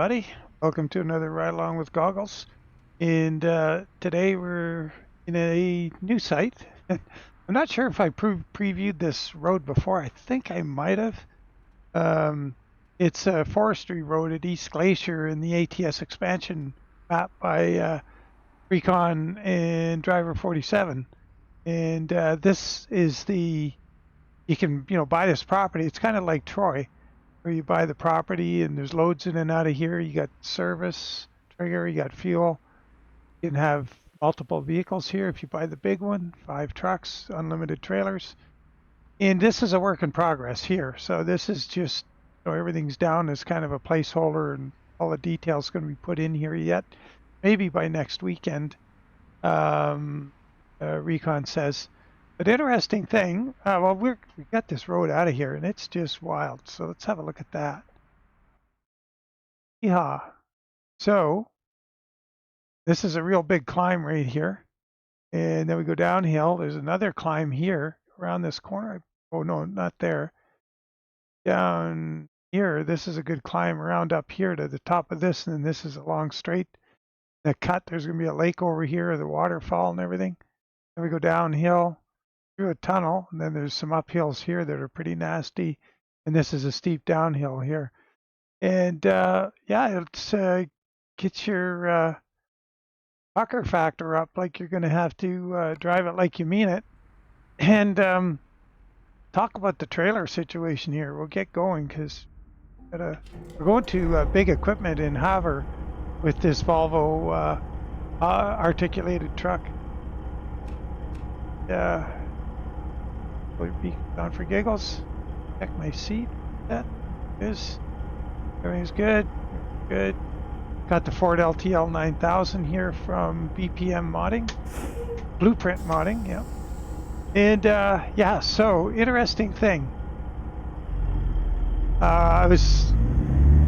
everybody. Welcome to another Ride Along with Goggles. And today we're in a new site. I'm not sure if I previewed this road before. I think I might have. It's a forestry road at East Glacier in the ATS expansion map by Recon and Driver 47. And this is you can buy this property. It's kind of like Troy, where you buy the property and there's loads in and out of here. You got service, trigger, you got fuel. You can have multiple vehicles here if you buy the big one, 5 trucks, unlimited trailers. And this is a work in progress here. So this is just, everything's down as kind of a placeholder, and all the details going to be put in here yet. Maybe by next weekend, Recon says. But interesting thing, well, we got this road out of here, and it's just wild. So let's have a look at that. Yeah. So this is a real big climb right here. And then we go downhill. There's another climb here around this corner. Oh, no, not there. Down here, this is a good climb around up here to the top of this. And then this is a long straight. The cut, there's going to be a lake over here, the waterfall and everything. Then we go downhill through a tunnel, and then there's some uphills here that are pretty nasty, and this is a steep downhill here. And yeah, it's get your pucker factor up, like you're going to have to drive it like you mean it. And talk about the trailer situation here. We'll get going because we're going to big equipment in Havre with this Volvo articulated truck. Will be on for giggles. Check my seat. That is, everything's good. Good. Got the Ford LTL 9000 here from BPM modding, Blueprint modding. Yeah. And yeah, so interesting thing. I was,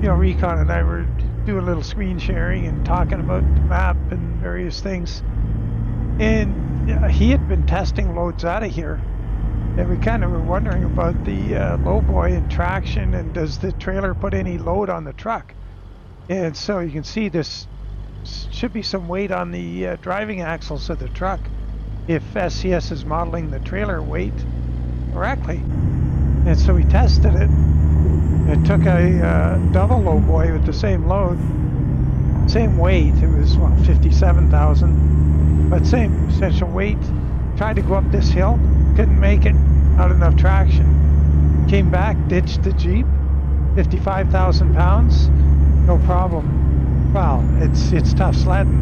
Recon and I were doing a little screen sharing and talking about the map and various things. And he had been testing loads out of here. And we kind of were wondering about the Lowboy and traction, and does the trailer put any load on the truck? And so you can see this should be some weight on the driving axles of the truck if SCS is modeling the trailer weight correctly. And so we tested it. It took a double Lowboy with the same load, same weight. It was 57,000, but same essential weight. Tried to go up this hill, couldn't make it, not enough traction. Came back, ditched the Jeep, 55,000 pounds, no problem. Well, it's tough sledding.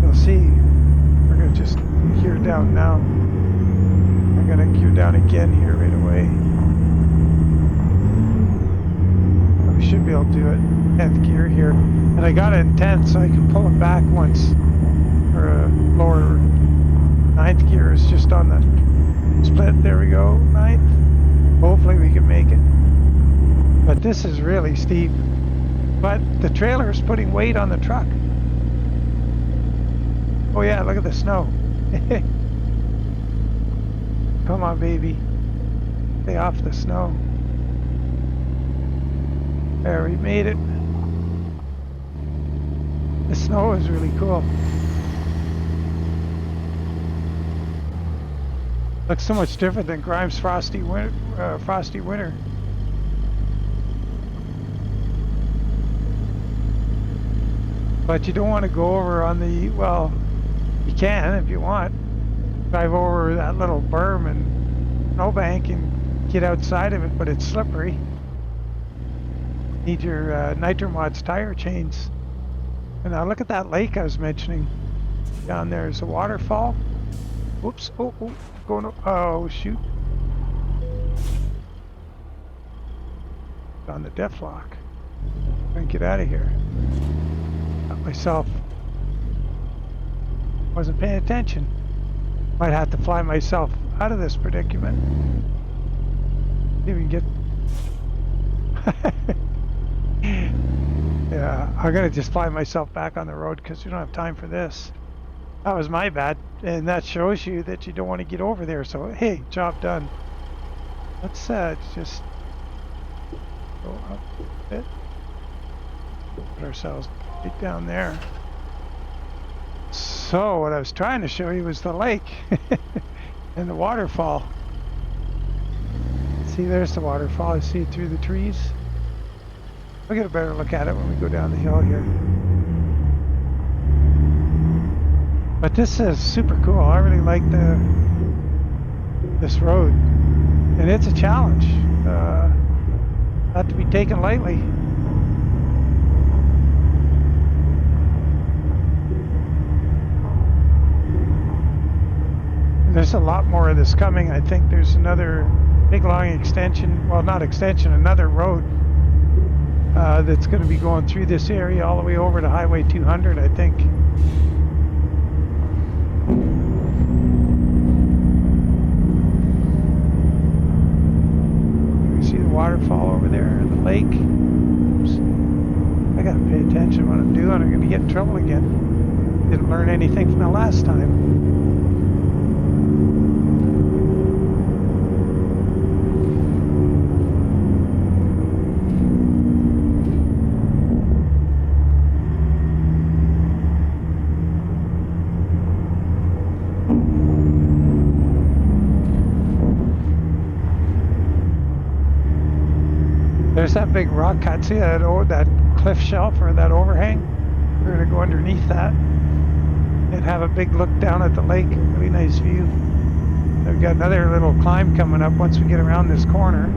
You'll see. We're gonna just gear down now. I'm gonna gear down again here right away. We should be able to do it. 10th gear here, and I got it in 10th so I can pull it back once, or a lower 9th gear is just on the split. There we go, 9th. Hopefully we can make it. But this is really steep. But the trailer is putting weight on the truck. Oh yeah, look at the snow. Come on, baby. Stay off the snow. There, we made it. The snow is really cool. Looks so much different than Grimes' frosty winter. But you don't want to go over on the, well, you can if you want. Drive over that little berm and snowbank and get outside of it, but it's slippery. Need your Nitromods tire chains. And now look at that lake I was mentioning. Down there is a waterfall. Whoops, oh, going, oh shoot. On the def lock. Trying to get out of here. Got myself. Wasn't paying attention. Might have to fly myself out of this predicament. Even get. Yeah, I'm gonna just fly myself back on the road because we don't have time for this. That was my bad, and that shows you that you don't want to get over there. So hey, job done. Let's just go up a bit. Put ourselves right down there. So what I was trying to show you was the lake and the waterfall. See, there's the waterfall. I see it through the trees. We'll get a better look at it when we go down the hill here. But this is super cool. I really like this road, and it's a challenge. Not to be taken lightly. There's a lot more of this coming. I think there's another big long extension, well, not extension, another road that's going to be going through this area all the way over to Highway 200, I think. You see the waterfall over there and the lake. Oops. I got to pay attention to what I'm doing. I'm going to get in trouble again. Didn't learn anything from the last time. There's that big rock cut. See that cliff shelf or that overhang? We're going to go underneath that and have a big look down at the lake. Really nice view. We've got another little climb coming up once we get around this corner,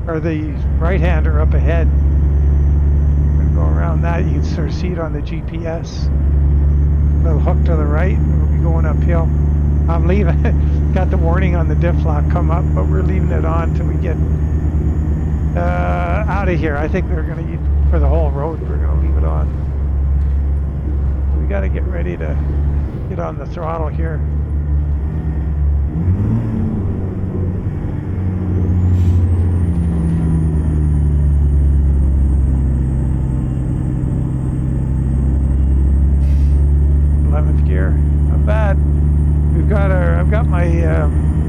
or the right-hander up ahead. We're going to go around that. You can sort of see it on the GPS. Little hook to the right. We'll be going uphill. I'm leaving. Got the warning on the diff lock come up, but we're leaving it on till we get out of here. I think they're going to use for the whole road. We're going to leave it on. We got to get ready to get on the throttle here. Gear, not bad. I've got my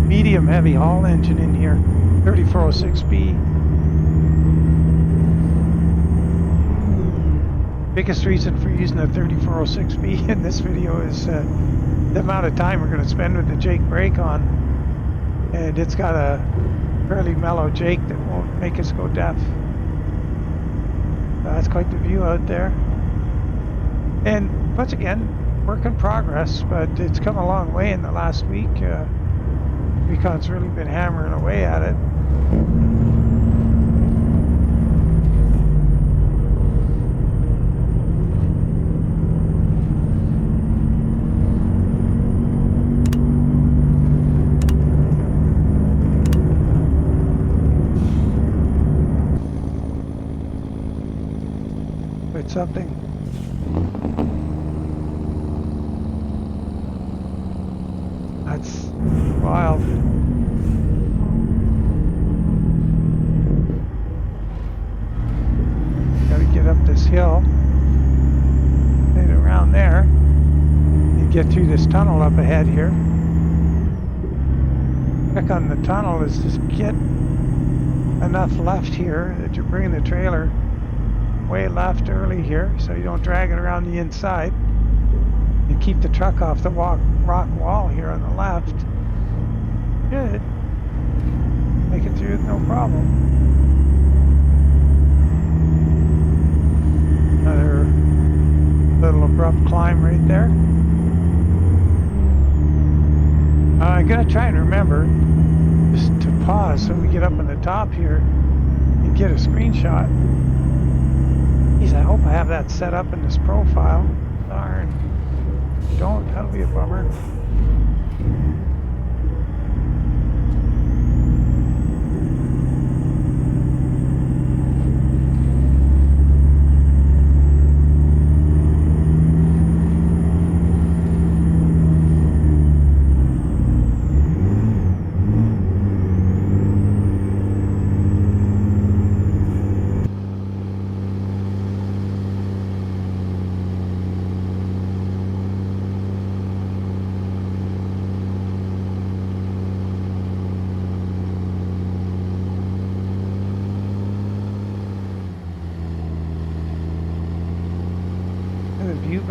medium heavy haul engine in here, 3406B. Biggest reason for using a 3406B in this video is the amount of time we're going to spend with the Jake brake on, and it's got a fairly mellow Jake that won't make us go deaf. That's quite the view out there. And once again, work in progress, but it's come a long way in the last week. Recon's really been hammering away at it. Quite something. That's wild. Gotta get up this hill, right around there, and get through this tunnel up ahead here. Check on the tunnel is just get enough left here that you're bringing the trailer way left early here so you don't drag it around the inside. And keep the truck off the rock wall here on the left. Good. Make it through with no problem. Another little abrupt climb right there. I'm going to try and remember just to pause so we get up on the top here and get a screenshot. Geez, I hope I have that set up in this profile. Darn. Don't, that'll be a bummer.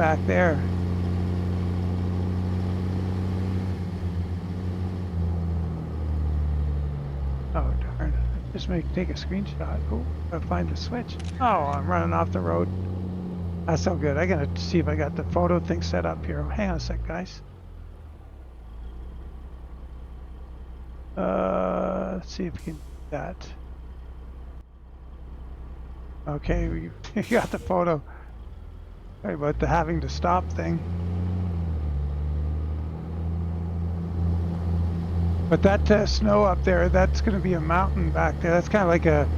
back there. Oh darn! Just take a screenshot. Oh, gotta find the switch. Oh, I'm running off the road. That's so good. I gotta see if I got the photo thing set up here. Hang on a sec, guys. Let's see if we can do that. Okay, we got the photo. Sorry about the having to stop thing. But that snow up there, that's going to be a mountain back there. That's kind of like a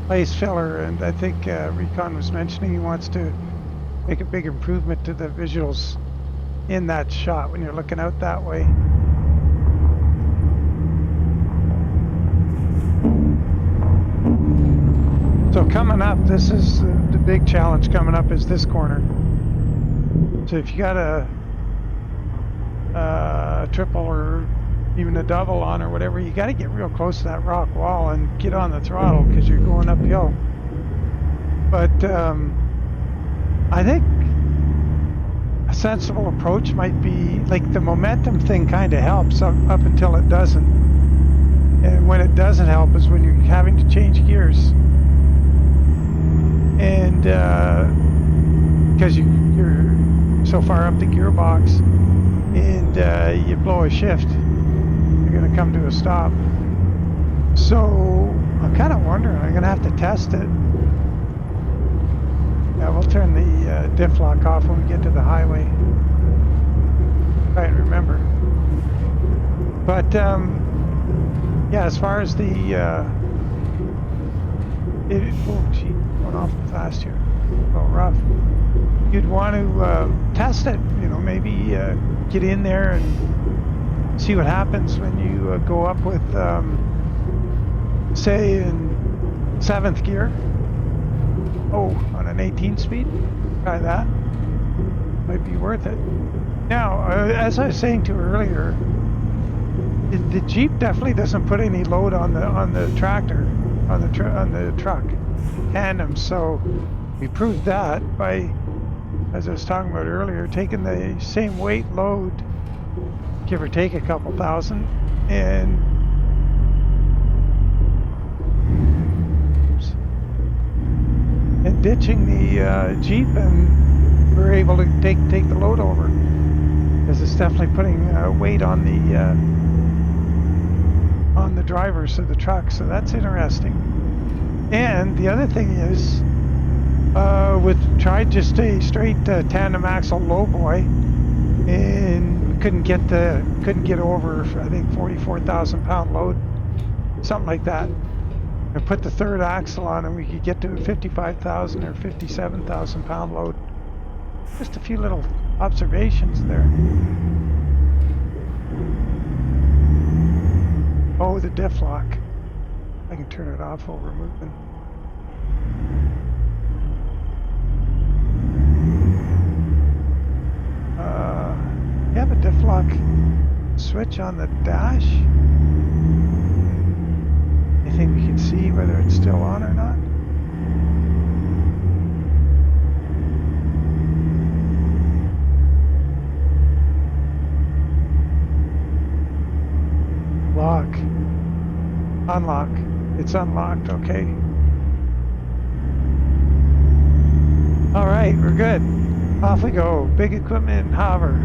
place filler. And I think Recon was mentioning he wants to make a big improvement to the visuals in that shot when you're looking out that way. So coming up, this is the big challenge coming up is this corner. So if you got a triple or even a double on or whatever, you got to get real close to that rock wall and get on the throttle because you're going uphill. But I think a sensible approach might be like the momentum thing kind of helps up until it doesn't. And when it doesn't help is when you're having to change gears. And because you're so far up the gearbox and you blow a shift, you're going to come to a stop. So I'm kind of wondering, I'm going to have to test it. Yeah, we'll turn the diff lock off when we get to the highway. Try and remember. But yeah, as far as the oh gee, going awful fast here, a little rough. You'd want to test it, you know, maybe get in there and see what happens when you go up with, say, in 7th gear. Oh, on an 18 speed. Try that. Might be worth it. Now, as I was saying to her earlier, the Jeep definitely doesn't put any load on the tractor, on the truck tandem. So we proved that by, as I was talking about earlier, taking the same weight load, give or take a couple thousand, and ditching the Jeep, and we're able to take the load over because it's definitely putting weight on the drivers of the truck. So that's interesting. And the other thing is, tried just a straight tandem axle Lowboy, and couldn't get over, I think, 44,000 pound load, something like that. I put the third axle on and we could get to 55,000 or 57,000 pound load. Just a few little observations there. Oh, the diff lock. I can turn it off while we're moving. You have a diff lock switch on the dash. I think we can see whether it's still on or not. Lock. Unlock. It's unlocked, okay. All right, we're good. Off we go. Big equipment hover.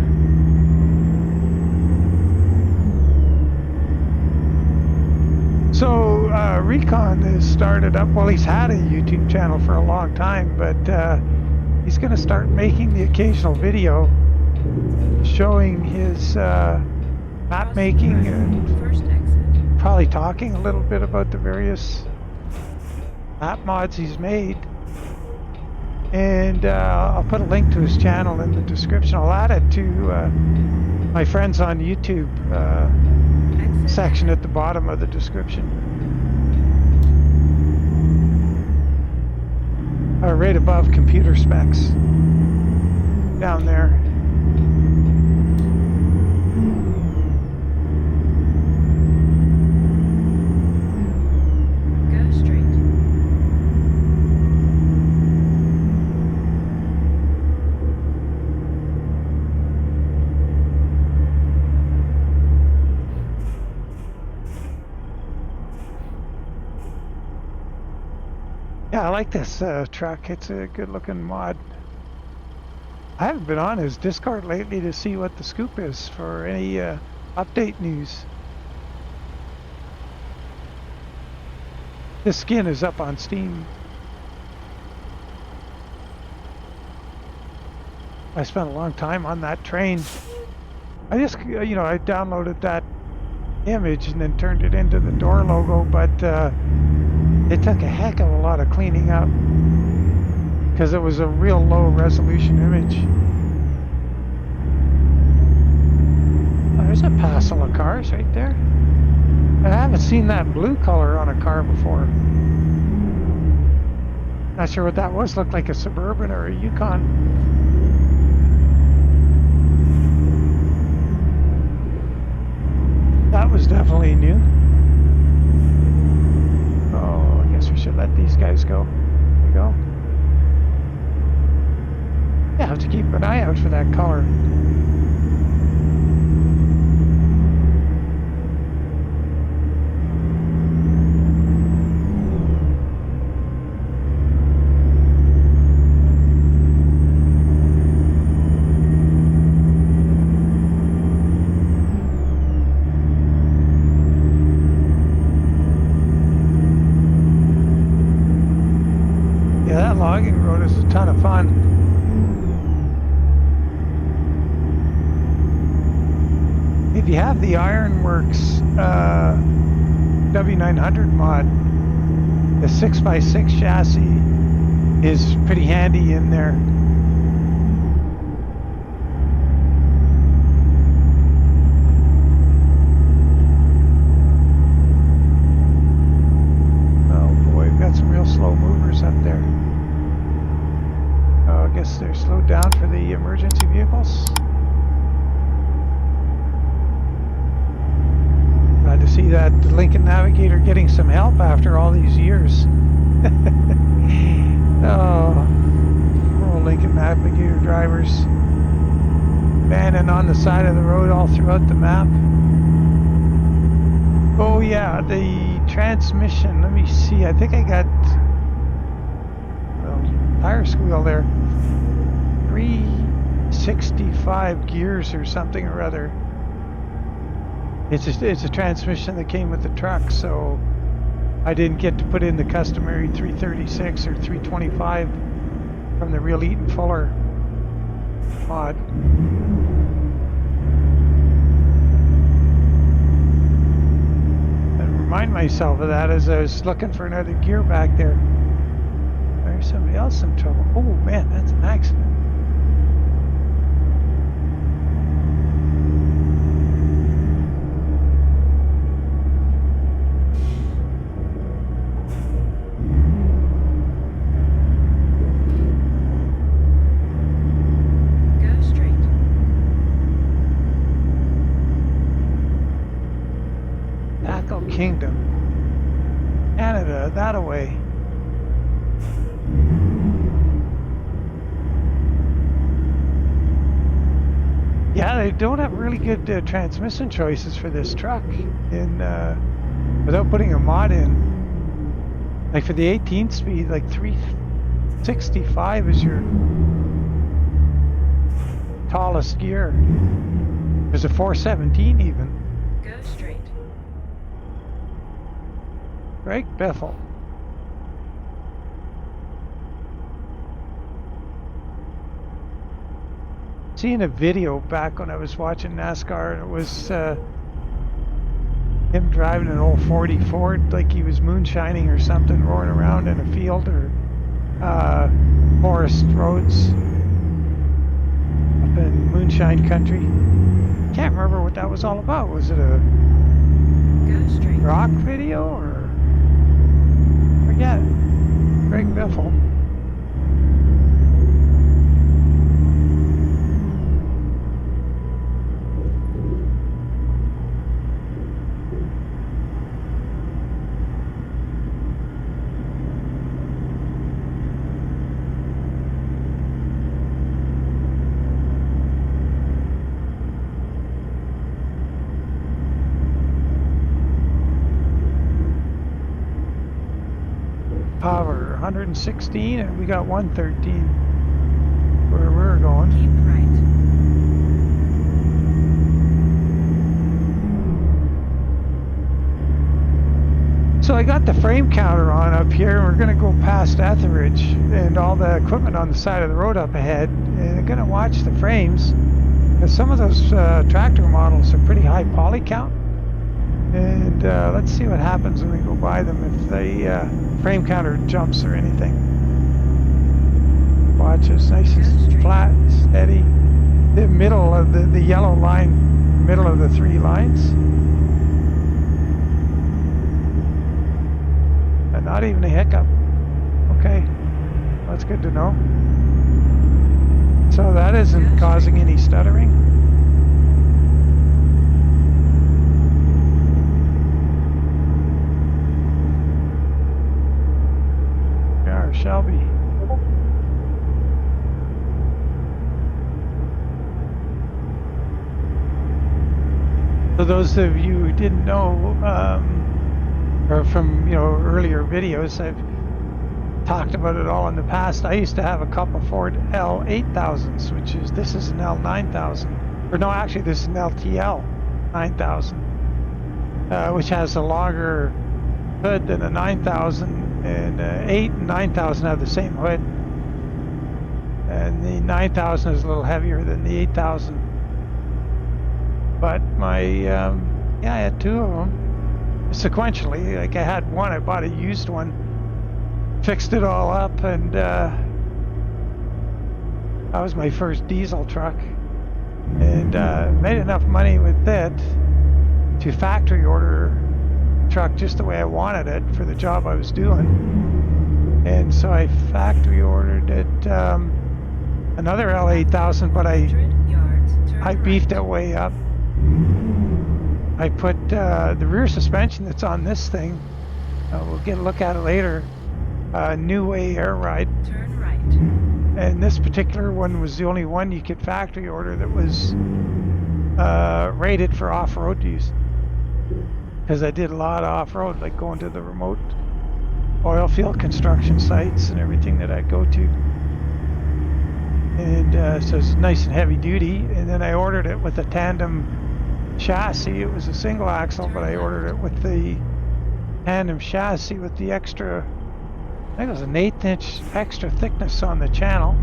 So Recon has started up, well, he's had a YouTube channel for a long time, but he's going to start making the occasional video showing his map making and probably talking a little bit about the various map mods he's made. And I'll put a link to his channel in the description. I'll add it to my friends on YouTube section at the bottom of the description. Right above computer specs down there. Go straight. Yeah, I like this truck. It's a good looking mod. I haven't been on his Discord lately to see what the scoop is for any update news. This skin is up on Steam. I spent a long time on that train. I just, I downloaded that image and then turned it into the door logo, but it took a heck of a lot of cleaning up because it was a real low resolution image. Oh, there's a passel of cars right there. I haven't seen that blue color on a car before. Not sure what that was. Looked like a Suburban or a Yukon. That was definitely new. Oh, I guess we should let these guys go. There we go. Yeah, I have to keep an eye out for that color. Logging road is a ton of fun. If you have the Ironworks W900 mod, the 6x6 chassis is pretty handy in there. Oh boy, we've got some real slow movers up there. I guess they're slowed down for the emergency vehicles. Glad to see that Lincoln Navigator getting some help after all these years. Oh, poor Lincoln Navigator drivers banning on the side of the road all throughout the map. Oh yeah, the transmission. Let me see. I think I got tire squeal there. 365 gears or something or other. It's a transmission that came with the truck, so I didn't get to put in the customary 336 or 325 from the Real Eaton Fuller mod. I remind myself of that as I was looking for another gear back there. There's somebody else in trouble. Oh man, that's an accident. Go straight. Tackle Kingdom. Canada, that away. Yeah, they don't have really good transmission choices for this truck without putting a mod in. Like for the 18 speed, like 365 is your tallest gear. There's a 417 even. Go straight. Greg Bethel. Seeing a video back when I was watching NASCAR, and it was him driving an old 40 Ford like he was moonshining or something, roaring around in a field or forest roads up in moonshine country. Can't remember what that was all about. Was it a rock video or forget it? Greg Biffle. 116, and we got 113 where we're going. Keep right. So I got the frame counter on up here, and we're going to go past Etheridge and all the equipment on the side of the road up ahead, and I'm going to watch the frames, because some of those tractor models are pretty high poly count, and let's see what happens when we go by them, if the frame counter jumps or anything. Watch, it's nice and flat, steady. The middle of the yellow line, middle of the 3 lines. And not even a hiccup. Okay, that's good to know. So that isn't causing any stuttering. Yeah, or Shelby. For those of you who didn't know, or from earlier videos, I've talked about it all in the past. I used to have a couple Ford L8000s, this is an L9000, or no, actually this is an LTL 9000, which has a longer hood than a 9000, and 8 and 9000 have the same hood, and the 9000 is a little heavier than the 8000. But my I had 2 of them. Sequentially, like I had one, I bought a used one, fixed it all up, and that was my first diesel truck, and made enough money with it to factory order a truck just the way I wanted it for the job I was doing. And so I factory ordered it, another L8000, but I beefed it way up. I put the rear suspension that's on this thing, we'll get a look at it later, New Way air ride. Turn right. And this particular one was the only one you could factory order that was rated for off-road use. Because I did a lot of off-road, like going to the remote oil field construction sites and everything that I go to. And so it's nice and heavy duty. And then I ordered it with a tandem chassis. It was a single axle, but I ordered it with the tandem chassis with the extra, I think it was an 1/8 inch extra thickness on the channel,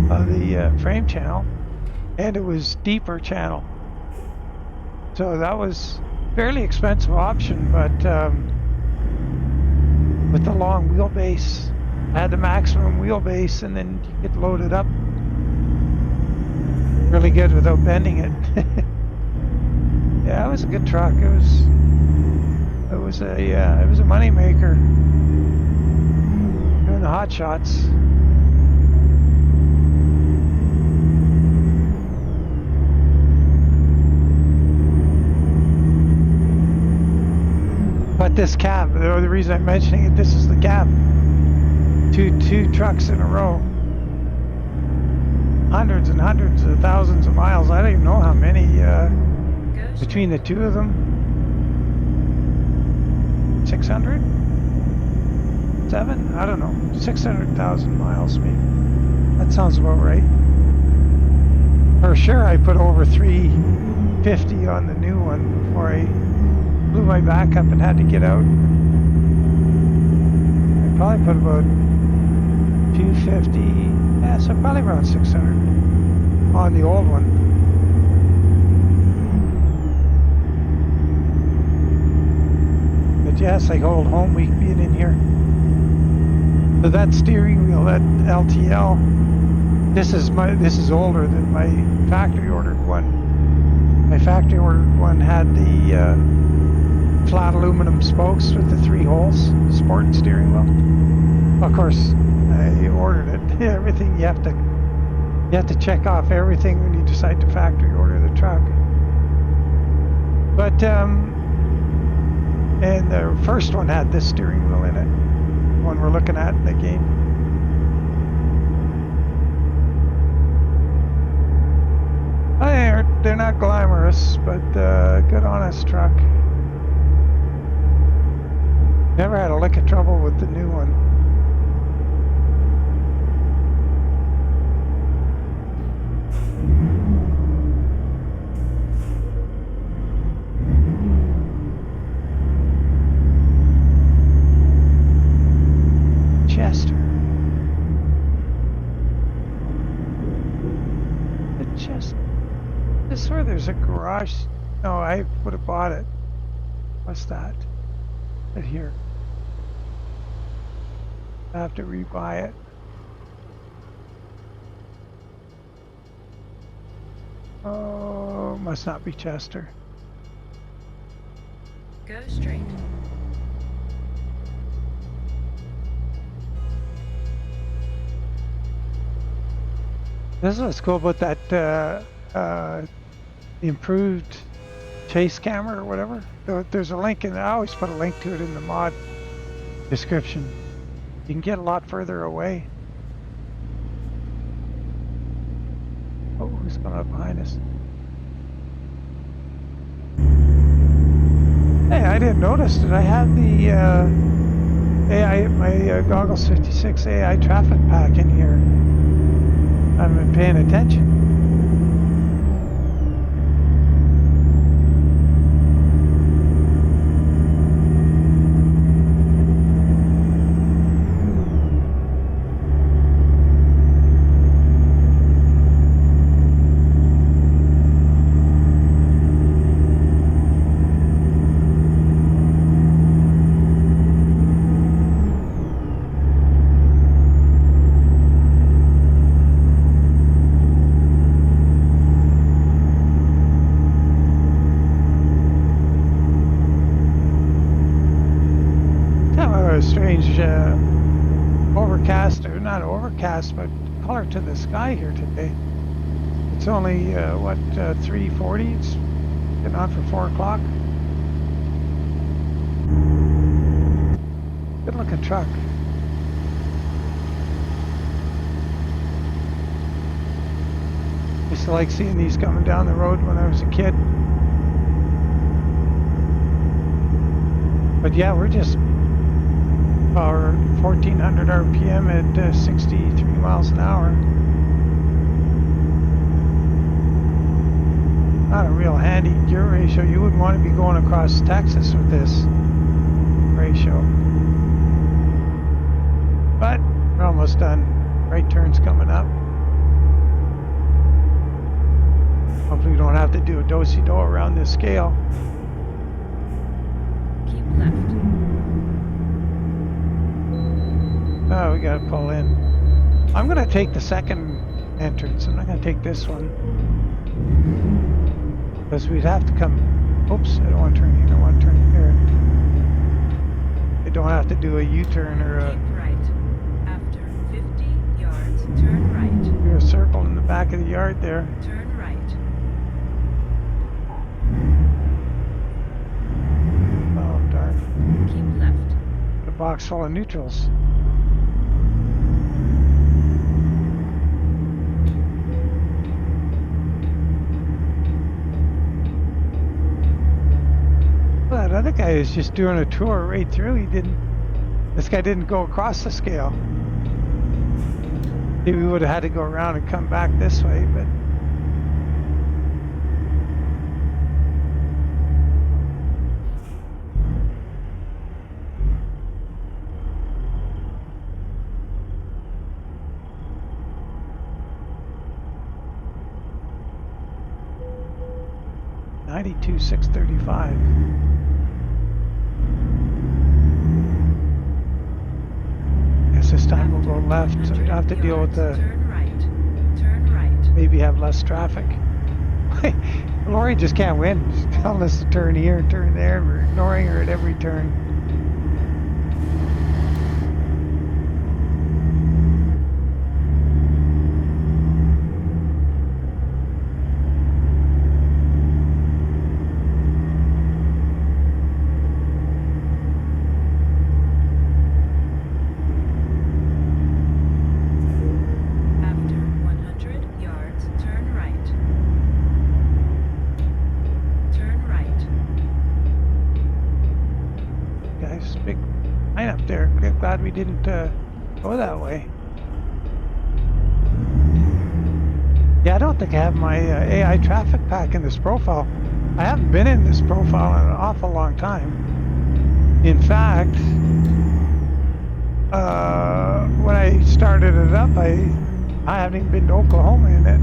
the frame channel, and it was deeper channel. So that was a fairly expensive option, but with the long wheelbase, I had the maximum wheelbase, and then you could load it up really good without bending it. Yeah, it was a good truck. It was a money maker. Doing the hot shots. But this cab, the reason I'm mentioning it, this is the cab. Two trucks in a row. Hundreds and hundreds of thousands of miles. I don't even know how many. Between the 2 of them, 600? 7? I don't know. 600,000 miles maybe. That sounds about right. For sure I put over 350 on the new one before I blew my back up and had to get out. I probably put about 250, yeah, so probably around 600 on the old one. Yeah, it's like old home week being in here. So that steering wheel, that LTL, this is older than my factory ordered one. My factory ordered one had the flat aluminum spokes with the 3 holes, sport steering wheel. Of course, I ordered it. Everything you have to check off everything when you decide to factory order the truck. But and the first one had this steering wheel in it, the one we're looking at in the game. They're not glamorous, but good honest truck. Never had a lick of trouble with the new one. swear there's a garage. No, I would have bought it. What's that? Right here. I have to rebuy it. Oh, must not be Chester. Go straight. This is what's cool about that improved chase camera or whatever. There's a link, and I always put a link to it in the mod description. You can get a lot further away. Oh, who's coming up behind us? Hey, I didn't notice it. I had the AI, my Goggles 56 AI traffic pack in here. I haven't been paying attention. Strange overcast, or not overcast, but color to the sky here today. It's only what 3:40. It's getting on for 4 o'clock. Good looking truck. Used to like seeing these coming down the road when I was a kid. But yeah, we're just our 1400 RPM at 63 miles an hour. Not a real handy gear ratio. You wouldn't want to be going across Texas with this ratio. But we're almost done. Right turn's coming up. Hopefully we don't have to do a doozy-do around this scale. Keep left. Oh, we gotta pull in. I'm gonna take the second entrance. I'm not gonna take this one. Because we'd have to come... Oops, I don't want to turn here. I don't want to turn here. They don't have to do a U-turn or a... Keep right. After 50 yards, turn right. Do a circle in the back of the yard there. Turn right. Oh, darn. Keep left. A box full of neutrals. That other guy is just doing a tour right through. This guy didn't go across the scale. Maybe we would have had to go around and come back this way, but... $92,635. This time we'll go left, so we have to deal with the... Turn right. Turn right. Maybe have less traffic. Lori just can't win. She's telling us to turn here, turn there. We're ignoring her at every turn. Glad we didn't go that way. Yeah, I don't think I have my AI traffic pack in this profile. I haven't been in this profile in an awful long time. In fact, when I started it up, I haven't even been to Oklahoma in it.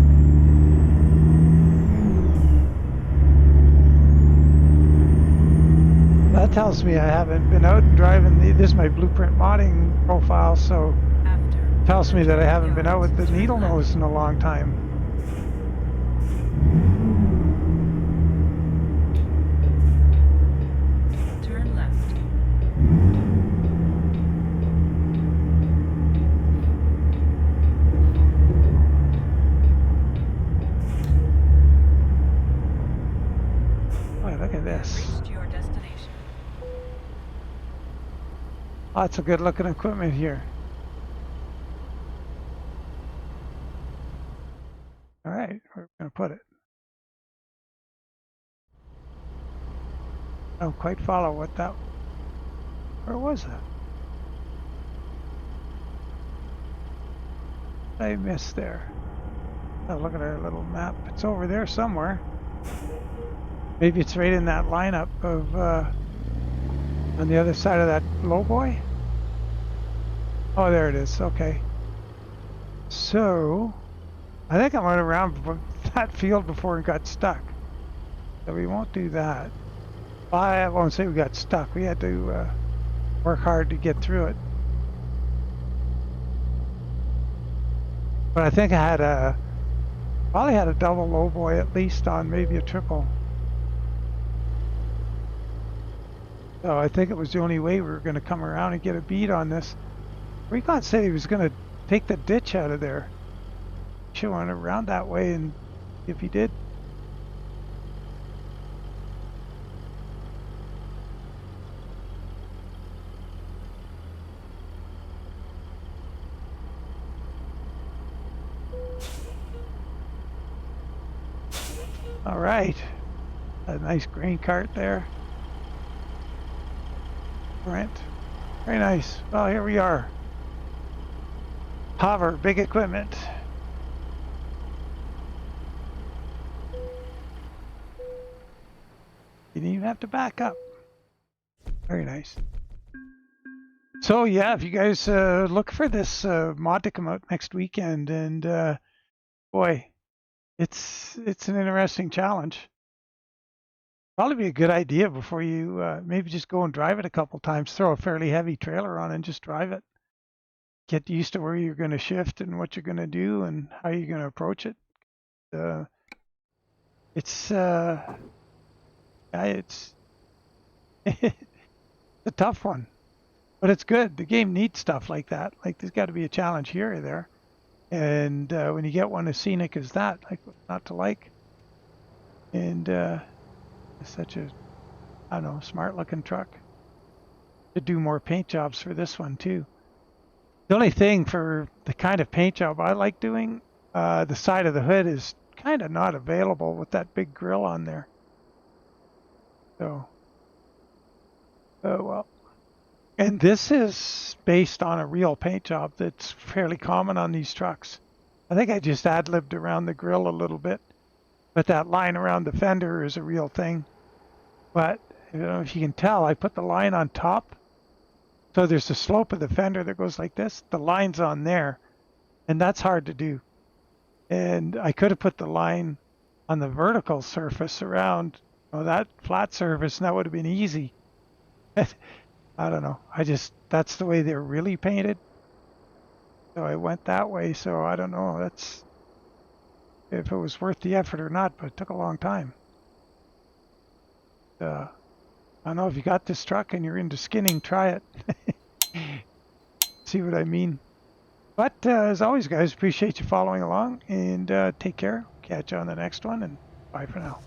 That tells me I haven't been out and driving. This is my blueprint modding profile, so After tells me that I haven't been out with the turn needle left. nose in a long time. Turn left. Boy, look at You have this. reached your destination. Lots of good looking equipment here. All right, where are we going to put it? I don't quite follow what that. Where was that? I missed there. Oh, look at our little map. It's over there somewhere. Maybe it's right in that lineup of on the other side of that Lowboy. Oh, there it is. Okay. So I think I went around that field before and got stuck. So we won't do that. Well, I won't say we got stuck. We had to work hard to get through it. But I think I had probably had a double Lowboy at least on, maybe a triple. So I think it was the only way we were going to come around and get a beat on this. Recon said he was going to take the ditch out of there. Should have went around that way, and if he did. All right. A nice grain cart there. Brent. Very nice. Well, here we are. Hover, big equipment. You didn't even have to back up. Very nice. So yeah, if you guys look for this mod to come out next weekend, and boy, it's an interesting challenge. Probably be a good idea before you maybe just go and drive it a couple times. Throw a fairly heavy trailer on and just drive it. Get used to where you're going to shift and what you're going to do and how you're going to approach it. It's yeah, it's it's a tough one, but it's good. The game needs stuff like that. Like there's got to be a challenge here or there, and when you get one as scenic as that, like not to like, and it's such a I don't know smart looking truck. To do more paint jobs for this one too. The only thing for the kind of paint job I like doing, the side of the hood is kind of not available with that big grill on there. So, well. And this is based on a real paint job that's fairly common on these trucks. I think I just ad-libbed around the grill a little bit, but that line around the fender is a real thing. But I don't know if you can tell, I put the line on top. So there's the slope of the fender that goes like this. The line's on there, and that's hard to do. And I could have put the line on the vertical surface around that flat surface, and that would have been easy. I don't know. That's the way they're really painted. So I went that way. So I don't know. That's if it was worth the effort or not, but it took a long time. I don't know if you got this truck and you're into skinning, try it. See what I mean? But as always, guys, appreciate you following along and take care. Catch you on the next one and bye for now.